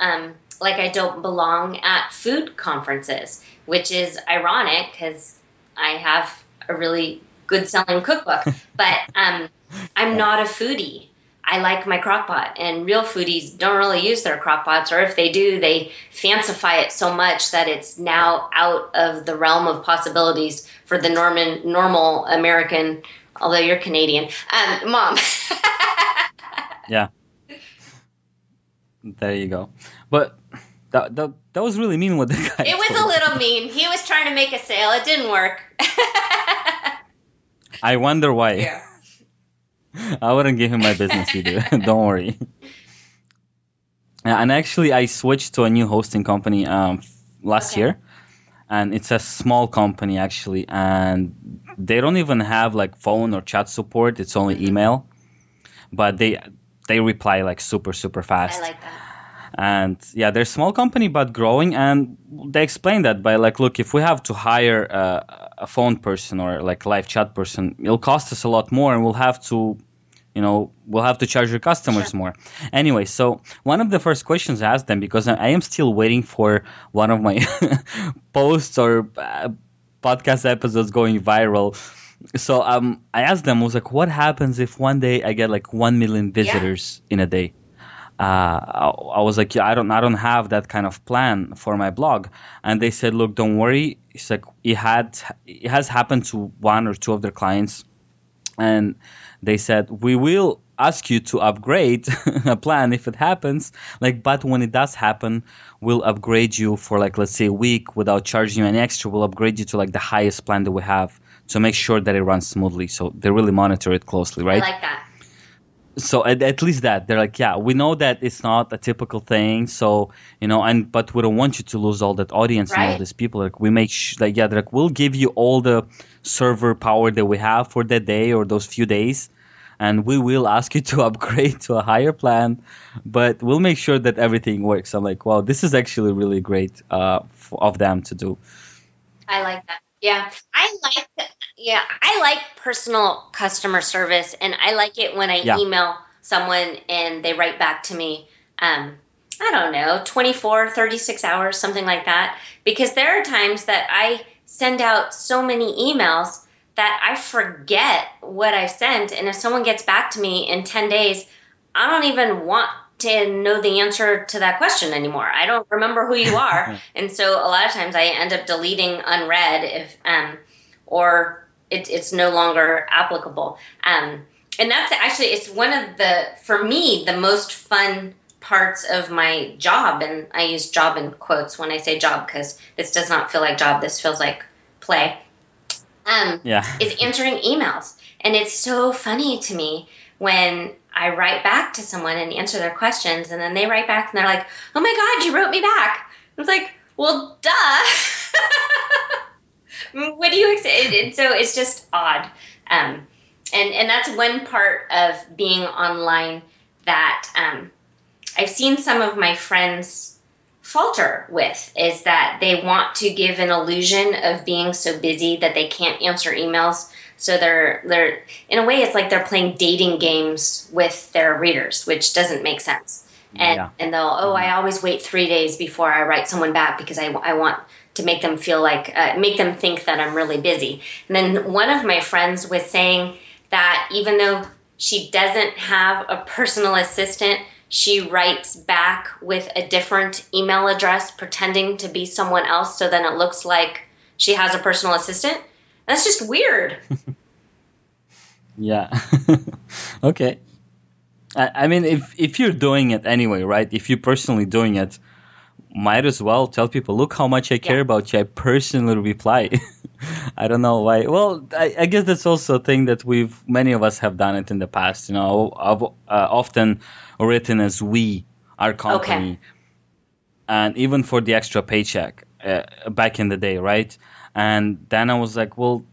like I don't belong at food conferences, which is ironic because I have a really good selling cookbook. But I'm not a foodie. I like my crockpot, and real foodies don't really use their crockpots, or if they do, they fancify it so much that it's now out of the realm of possibilities for the normal American, although you're Canadian, mom. Yeah. There you go. But that was really mean what the guy It was a little mean. He was trying to make a sale. It didn't work. I wonder why. Yeah. I wouldn't give him my business either. Don't worry. And actually, I switched to a new hosting company last year. And it's a small company, actually. And they don't even have like phone or chat support. It's only email. But they reply like super, super fast. I like that. And yeah, they're a small company, but growing. And they explain that by like, look, if we have to hire a phone person or like live chat person, it'll cost us a lot more, and we'll have to charge your customers more. Anyway, so one of the first questions I asked them, because I am still waiting for one of my posts or podcast episodes going viral. So I asked them, I was like, what happens if one day I get like 1 million visitors in a day? I was like, I don't have that kind of plan for my blog. And they said, look, don't worry. It's like it has happened to one or two of their clients. And they said, we will ask you to upgrade a plan if it happens. But when it does happen, we'll upgrade you for like, let's say a week without charging you any extra. We'll upgrade you to like the highest plan that we have to make sure that it runs smoothly. So they really monitor it closely, right? I like that. So at least that they're like, yeah, we know that it's not a typical thing. So, but we don't want you to lose all that audience and all these people. Like we make they're like, we'll give you all the server power that we have for that day or those few days. And we will ask you to upgrade to a higher plan, but we'll make sure that everything works. I'm like, wow, this is actually really great of them to do. I like that. Yeah, I like personal customer service, and I like it when I email someone and they write back to me, I don't know, 24, 36 hours, something like that, because there are times that I send out so many emails that I forget what I sent, and if someone gets back to me in 10 days, I don't even want to know the answer to that question anymore. I don't remember who you are. And so a lot of times I end up deleting unread if or it's no longer applicable. And that's actually, it's one of for me, the most fun parts of my job. And I use job in quotes when I say job, because this does not feel like job. This feels like play. Is answering emails. And it's so funny to me when I write back to someone and answer their questions, and then they write back and they're like, oh my God, you wrote me back. I was like, well, duh. What do you expect? And so it's just odd. And that's one part of being online that I've seen some of my friends falter with, is that they want to give an illusion of being so busy that they can't answer emails. So they're in a way, it's like they're playing dating games with their readers, which doesn't make sense. And they'll, I always wait 3 days before I write someone back because I want to make them feel like, make them think that I'm really busy. And then one of my friends was saying that even though she doesn't have a personal assistant, she writes back with a different email address, pretending to be someone else. So then it looks like she has a personal assistant. That's just weird. Yeah. Okay. I mean, if you're doing it anyway, right? If you're personally doing it, might as well tell people, look how much I care about you. I personally reply. I don't know why. Well, I guess that's also a thing that many of us have done it in the past. I've often written as we, our company. Okay. And even for the Extra Paycheck back in the day, right? And then I was like, well,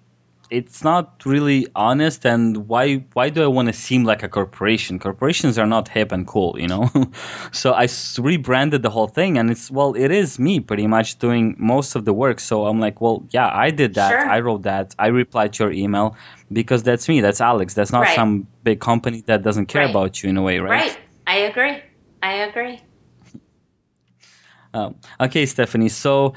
it's not really honest, and why do I want to seem like a corporation? Corporations are not hip and cool, So I rebranded the whole thing, and it is me pretty much doing most of the work. So I'm like, well, yeah, I did that. Sure. I wrote that. I replied to your email because that's me. That's Alex. That's not some big company that doesn't care about you in a way, right? Right. I agree. Okay, Stephanie. So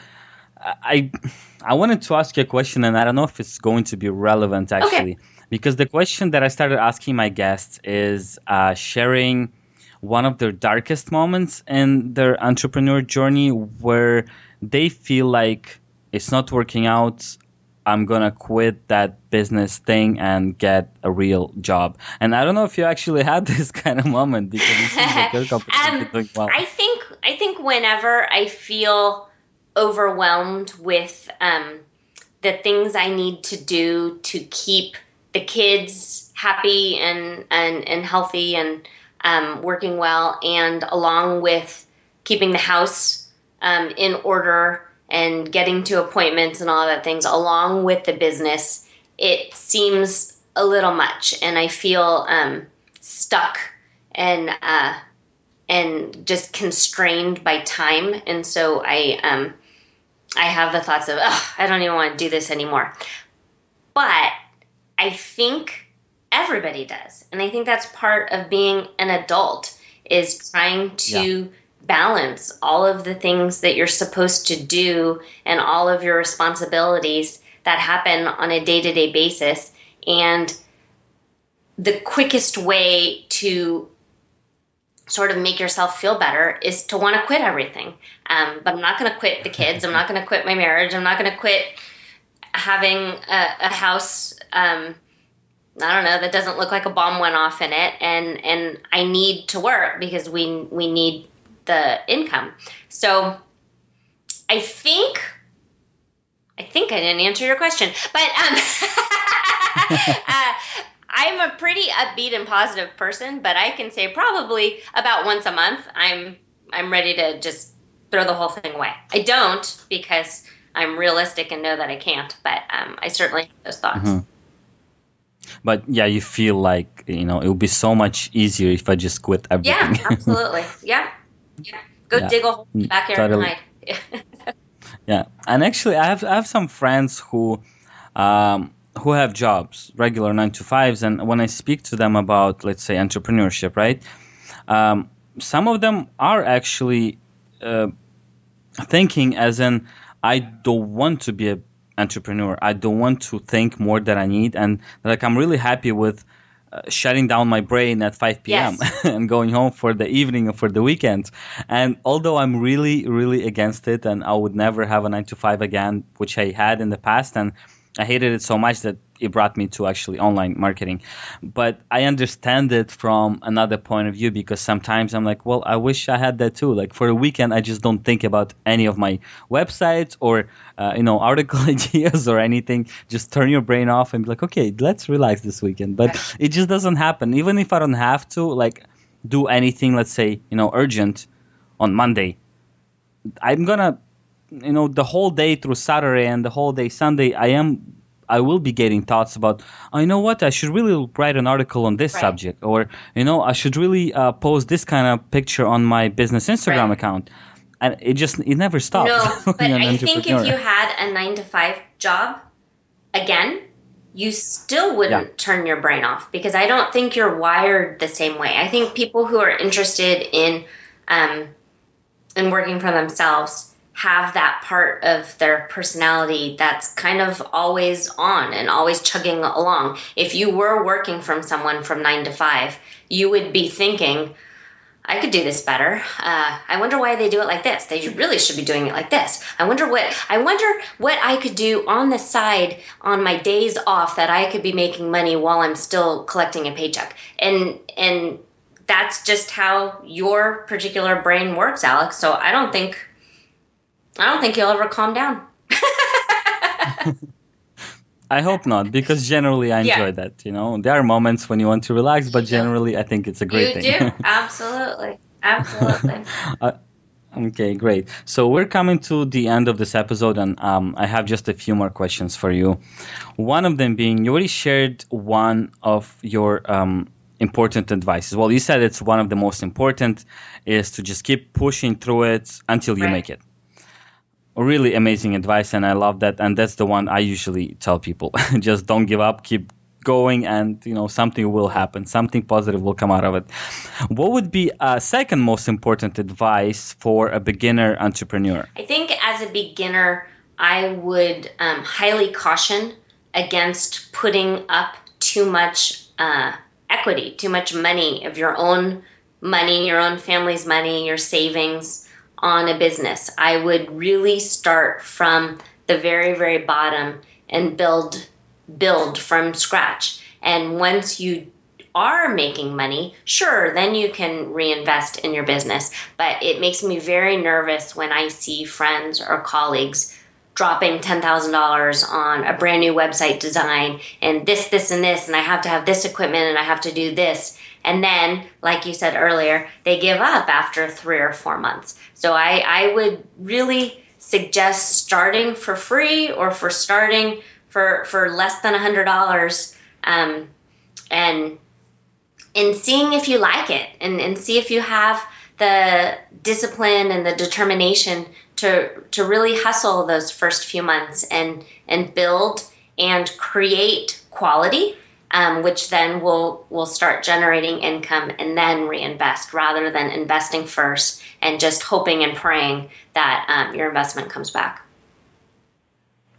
I wanted to ask you a question, and I don't know if it's going to be relevant actually, because the question that I started asking my guests is sharing one of their darkest moments in their entrepreneur journey where they feel like it's not working out. I'm going to quit that business thing and get a real job. And I don't know if you actually had this kind of moment, because it seems like your company is doing well. I think whenever I feel overwhelmed with the things I need to do to keep the kids happy and healthy and working well, and along with keeping the house in order and getting to appointments and all that things, along with the business, it seems a little much, and I feel stuck and just constrained by time. And so I have the thoughts of, I don't even want to do this anymore. But I think everybody does. And I think that's part of being an adult, is trying to balance all of the things that you're supposed to do and all of your responsibilities that happen on a day-to-day basis. And the quickest way to sort of make yourself feel better is to want to quit everything. But I'm not going to quit the kids. I'm not going to quit my marriage. I'm not going to quit having a house, I don't know, that doesn't look like a bomb went off in it. And I need to work because we need the income. So I think I didn't answer your question, but I'm a pretty upbeat and positive person, but I can say probably about once a month I'm ready to just throw the whole thing away. I don't, because I'm realistic and know that I can't, but I certainly have those thoughts. Mm-hmm. But yeah, you feel like, it would be so much easier if I just quit everything. Yeah, absolutely. Yeah. Go dig a hole in the backyard and hide. Yeah, and actually, I have some friends who have jobs, regular 9-to-5s, and when I speak to them about, let's say, entrepreneurship, right? Some of them are actually thinking as in, I don't want to be an entrepreneur. I don't want to think more than I need, and like I'm really happy with shutting down my brain at 5 p.m. Yes. and going home for the evening or for the weekend. And although I'm really, really against it, and I would never have a 9-to-5 again, which I had in the past, and I hated it so much that it brought me to actually online marketing. But I understand it from another point of view, because sometimes I'm like, well, I wish I had that too. Like for a weekend, I just don't think about any of my websites or, article ideas or anything. Just turn your brain off and be like, okay, let's relax this weekend. But it just doesn't happen. Even if I don't have to like do anything, let's say, urgent on Monday, I'm going to, the whole day through Saturday and the whole day Sunday, I will be getting thoughts about, you know what, I should really write an article on this subject, or, I should really post this kind of picture on my business Instagram account. And it never stops. No, but I think if you had a 9-to-5 job, again, you still wouldn't turn your brain off, because I don't think you're wired the same way. I think people who are interested in working for themselves have that part of their personality that's kind of always on and always chugging along. If you were working from someone from 9-to-5, you would be thinking, I could do this better. I wonder why they do it like this. They really should be doing it like this. I wonder what I could do on the side on my days off that I could be making money while I'm still collecting a paycheck. And that's just how your particular brain works, Alex. So I don't think you'll ever calm down. I hope not, because generally I enjoy that. There are moments when you want to relax, but generally I think it's a great thing. You do, absolutely. Okay, great. So we're coming to the end of this episode, and I have just a few more questions for you. One of them being, you already shared one of your important advices. Well, you said it's one of the most important, is to just keep pushing through it until you make it. Really amazing advice, and I love that. And that's the one I usually tell people. Just don't give up, keep going, and something will happen. Something positive will come out of it. What would be a second most important advice for a beginner entrepreneur? I think as a beginner, I would highly caution against putting up too much equity, too much money of your own money, your own family's money, your savings on a business. I would really start from the very, very bottom and build from scratch. And once you are making money, sure, then you can reinvest in your business. But it makes me very nervous when I see friends or colleagues dropping $10,000 on a brand new website design and this, and this, and I have to have this equipment and I have to do this. And then, like you said earlier, they give up after 3 or 4 months. So I would really suggest starting for free or starting for less than $100 and seeing if you like it and see if you have the discipline and the determination to really hustle those first few months and build and create quality. Which then will start generating income and then reinvest, rather than investing first and just hoping and praying that your investment comes back.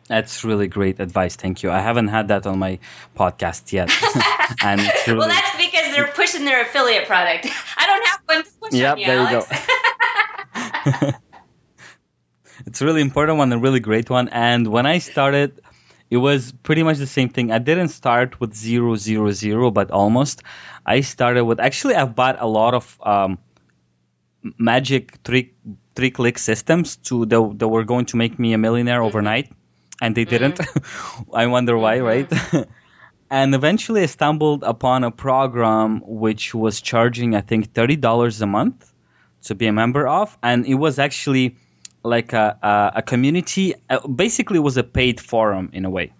That's really great advice. Thank you. I haven't had that on my podcast yet. And really... Well, that's because they're pushing their affiliate product. I don't have one to push on you, there Alex. You go. It's a really important one, a really great one. And when I started, it was pretty much the same thing. I didn't start with 000, but almost. I started with, actually, I've bought a lot of magic three-click systems that were going to make me a millionaire overnight, and they didn't. I wonder why, right? And eventually I stumbled upon a program which was charging, I think, $30 a month to be a member of. And it was actually like a community. Basically, it was a paid forum in a way.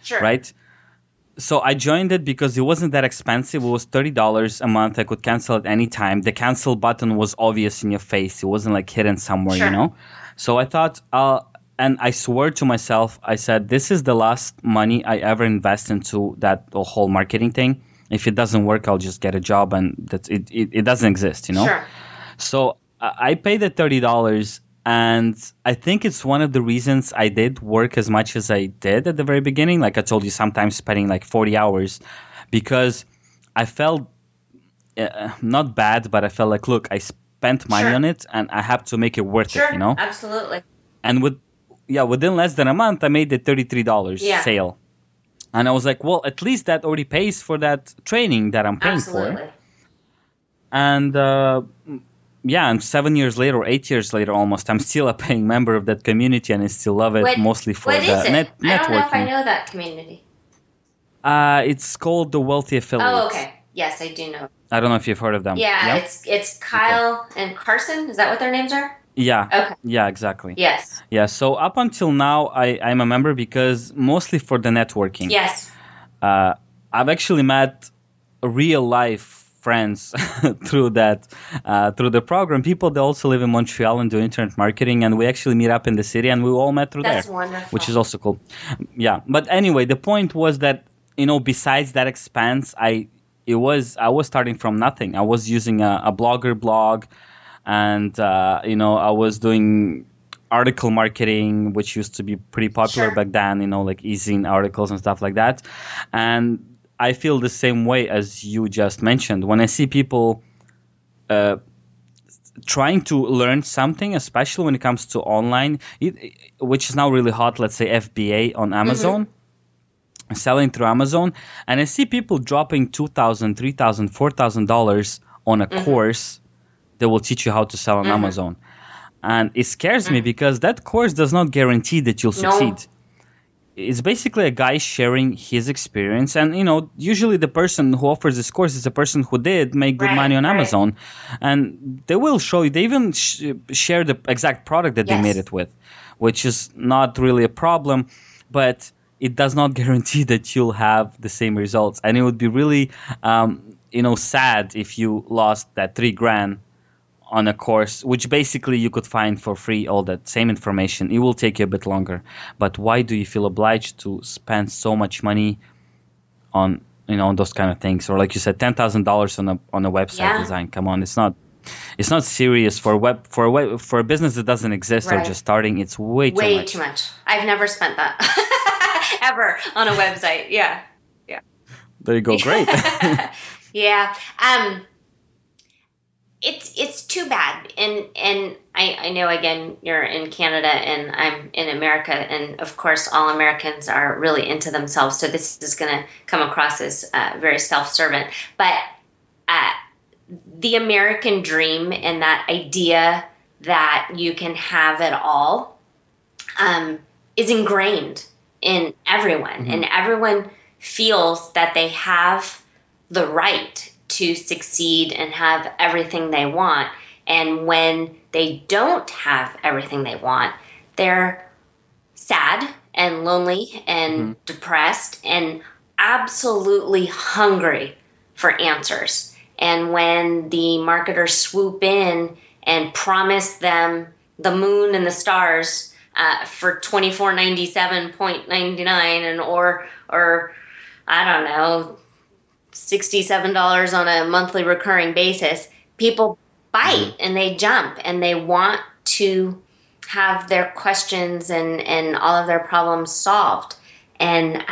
Sure. Right? So I joined it because it wasn't that expensive. It was $30 a month. I could cancel at any time. The cancel button was obvious in your face. It wasn't like hidden somewhere, Sure. you know? So I thought, and I swore to myself, I said, this is the last money I ever invest into that whole marketing thing. If it doesn't work, I'll just get a job, and it doesn't exist, you know? Sure. So I paid the $30, and I think it's one of the reasons I did work as much as I did at the very beginning. Like I told you, sometimes spending like 40 hours, because I felt not bad, but I felt like, look, I spent money Sure. on it, and I have to make it worth Sure. it, you know? Absolutely. And within less than a month, I made the $33 Yeah. sale. And I was like, well, at least that already pays for that training that I'm paying Absolutely. for. And and 7 years later, or 8 years later almost, I'm still a paying member of that community, and I still love it, mostly for what the is it? I don't know if I networking. know that community. It's called the Wealthy Affiliates. Oh, okay. Yes, I do know. I don't know if you've heard of them. Yeah, it's Kyle and Carson. Is that what their names are? Yeah. Okay. Yeah, exactly. Yes. Yeah, so up until now, I'm a member because mostly for the networking. Yes. I've actually met real life friends through the program. People that also live in Montreal and do internet marketing, and we actually meet up in the city, and we all met through That's there, wonderful. which is also cool. Yeah, but anyway, the point was that, you know, besides that expense, I was starting from nothing. I was using a blogger blog, and I was doing article marketing, which used to be pretty popular Sure. back then, you know, like e-zine articles and stuff like that. And I feel the same way as you just mentioned. When I see people trying to learn something, especially when it comes to online, which is now really hot, let's say FBA on Amazon, selling through Amazon, and I see people dropping $2,000, $3,000, $4,000 on a course that will teach you how to sell on Amazon. And it scares me because that course does not guarantee that you'll succeed. It's basically a guy sharing his experience. And, you know, usually the person who offers this course is a person who did make good money on Amazon. And they will show you, they even share the exact product that they made it with, which is not really a problem. But it does not guarantee that you'll have the same results. And it would be really, sad if you lost that $3,000 on a course, which basically you could find for free, all that same information. It will take you a bit longer. But why do you feel obliged to spend so much money on, on those kind of things? Or like you said, $10,000 on a website design. Come on, it's not serious for a business that doesn't exist or just starting. It's way too much. I've never spent that ever on a website. Yeah. There you go. Great. Yeah. It's too bad. And I know, again, you're in Canada and I'm in America. And of course, all Americans are really into themselves. So this is going to come across as very self-servant. But the American dream and that idea that you can have it all is ingrained in everyone. And everyone feels that they have the right to succeed and have everything they want. And when they don't have everything they want, they're sad and lonely and depressed and absolutely hungry for answers. And when the marketers swoop in and promise them the moon and the stars for $24.97.99 and or I don't know, $67 on a monthly recurring basis, people bite and they jump and they want to have their questions and all of their problems solved. And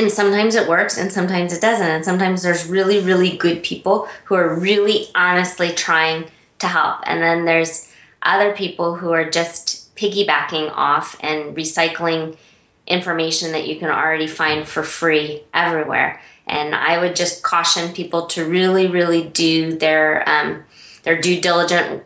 sometimes it works and sometimes it doesn't. And sometimes there's really, really good people who are really honestly trying to help. And then there's other people who are just piggybacking off and recycling information that you can already find for free everywhere. And I would just caution people to really, really do their due diligent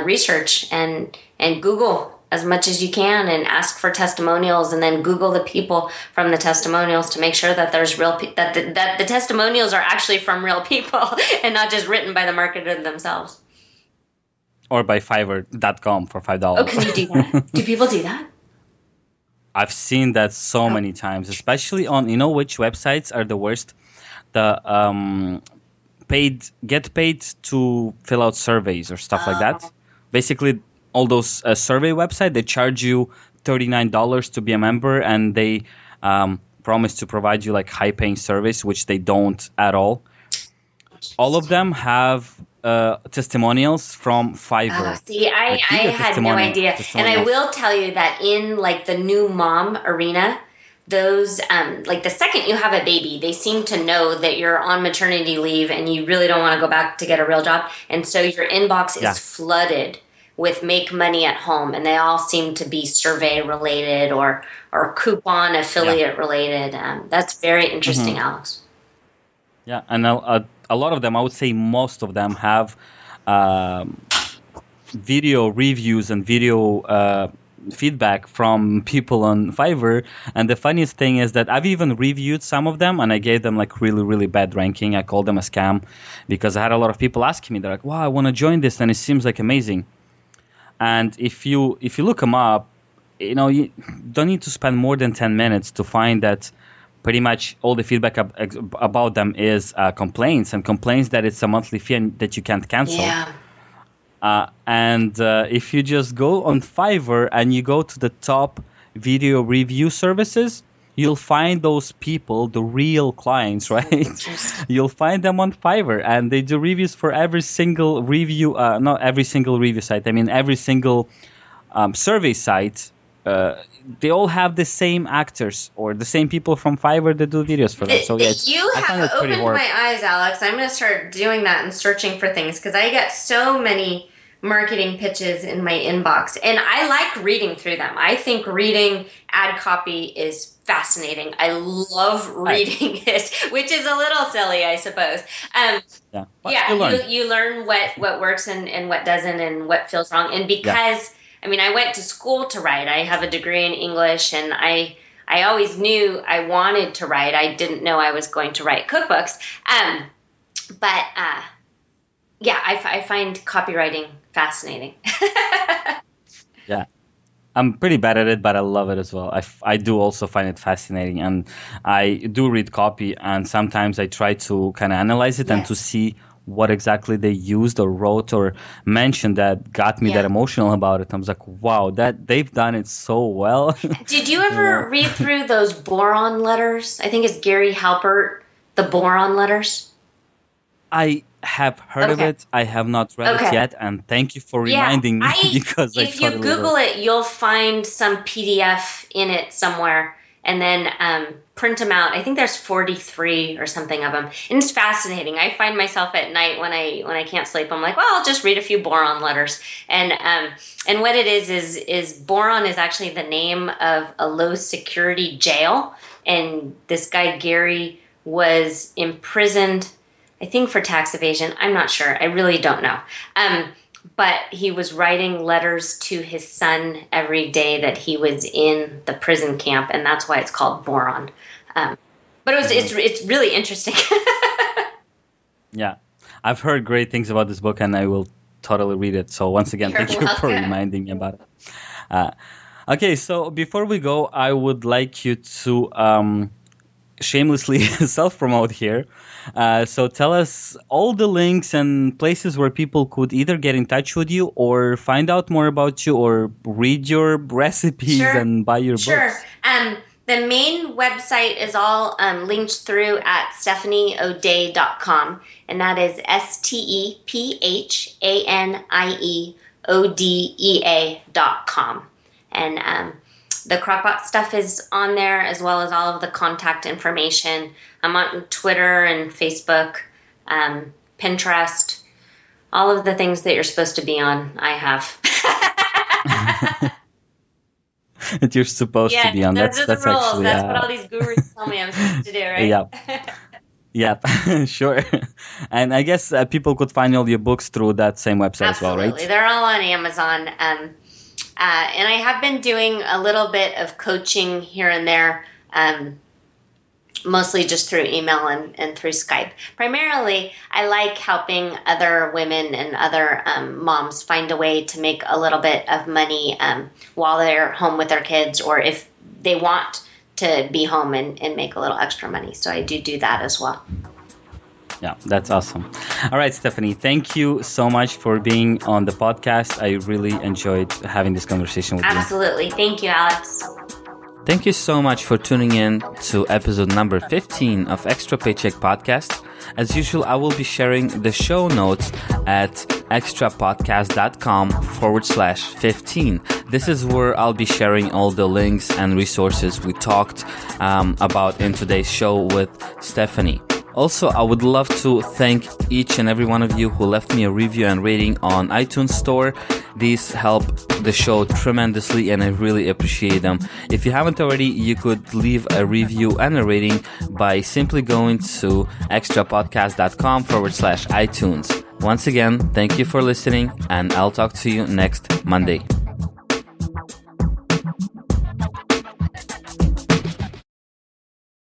research and Google as much as you can and ask for testimonials, and then Google the people from the testimonials to make sure that there's that the testimonials are actually from real people and not just written by the marketer themselves. Or by Fiverr.com for $5. Oh, can you do that? Do people do that? I've seen that so many times, especially on, which websites are the worst? The get paid to fill out surveys or stuff like that. Basically, all those survey websites, they charge you $39 to be a member, and they promise to provide you like high-paying service, which they don't at all. All of them have testimonials from Fiverr. See, I had no idea. And I will tell you that in like the new mom arena, those like the second you have a baby, they seem to know that you're on maternity leave and you really don't want to go back to get a real job. And so your inbox is flooded with make money at home. And they all seem to be survey related or coupon affiliate related. That's very interesting, Alex. Yeah, and a lot of them, I would say most of them have video reviews and video feedback from people on Fiverr. And the funniest thing is that I've even reviewed some of them and I gave them like really, really bad ranking. I called them a scam because I had a lot of people asking me, they're like, wow, I want to join this and it seems like amazing. And if you look them up, you don't need to spend more than 10 minutes to find that pretty much all the feedback about them is complaints that it's a monthly fee and that you can't cancel. Yeah. And if you just go on Fiverr and you go to the top video review services, you'll find those people, the real clients, right? You'll find them on Fiverr, and they do reviews for every single review, not every single review site. I mean, every single survey site. They all have the same actors or the same people from Fiverr that do videos for them. So yeah, you have opened my eyes, Alex. I'm going to start doing that and searching for things because I get so many marketing pitches in my inbox, and I like reading through them. I think reading ad copy is fascinating. I love reading it, which is a little silly, I suppose. You learn what works and what doesn't and what feels wrong. And because I mean, I went to school to write. I have a degree in English, and I always knew I wanted to write. I didn't know I was going to write cookbooks. I find copywriting fascinating. Yeah. I'm pretty bad at it, but I love it as well. I do also find it fascinating, and I do read copy, and sometimes I try to kind of analyze it and to see what exactly they used or wrote or mentioned that got me that emotional about it. I was like, wow, that they've done it so well. Did you ever read through those boron letters? I think it's Gary Halpert, the boron letters. I have heard of it. I have not read it yet, and thank you for reminding me because if you Google it, you'll find some PDF in it somewhere, and then print them out. I think there's 43 or something of them, and it's fascinating. I find myself at night when I can't sleep, I'm like, well, I'll just read a few boron letters, and what it is boron is actually the name of a low security jail, and this guy Gary was imprisoned, I think for tax evasion. I'm not sure. I really don't know. But he was writing letters to his son every day that he was in the prison camp, and that's why it's called boron. But it's really interesting. Yeah, I've heard great things about this book, and I will totally read it. So once again, thank you for reminding me about it. Okay, so before we go, I would like you to shamelessly self-promote here. So tell us all the links and places where people could either get in touch with you or find out more about you or read your recipes and buy your books. The main website is all linked through at stephanieodea.com, and that is stephanieodea.com. And the Crockpot stuff is on there, as well as all of the contact information. I'm on Twitter and Facebook, Pinterest, all of the things that you're supposed to be on, I have. That you're supposed to be on. That's the rules. Actually, that's what all these gurus tell me I'm supposed to do, right? Yeah, sure. And I guess people could find all your books through that same website as well, right? Absolutely. They're all on Amazon. And I have been doing a little bit of coaching here and there, mostly just through email and through Skype. Primarily, I like helping other women and other moms find a way to make a little bit of money while they're home with their kids, or if they want to be home and make a little extra money. So I do that as well. Yeah, that's awesome. All right, Stephanie, thank you so much for being on the podcast. I really enjoyed having this conversation with you. Absolutely. Thank you, Alex. Thank you so much for tuning in to episode number 15 of Extra Paycheck Podcast. As usual, I will be sharing the show notes at extrapodcast.com/15. This is where I'll be sharing all the links and resources we talked about in today's show with Stephanie. Also, I would love to thank each and every one of you who left me a review and rating on iTunes Store. These help the show tremendously, and I really appreciate them. If you haven't already, you could leave a review and a rating by simply going to extrapodcast.com/iTunes. Once again, thank you for listening, and I'll talk to you next Monday.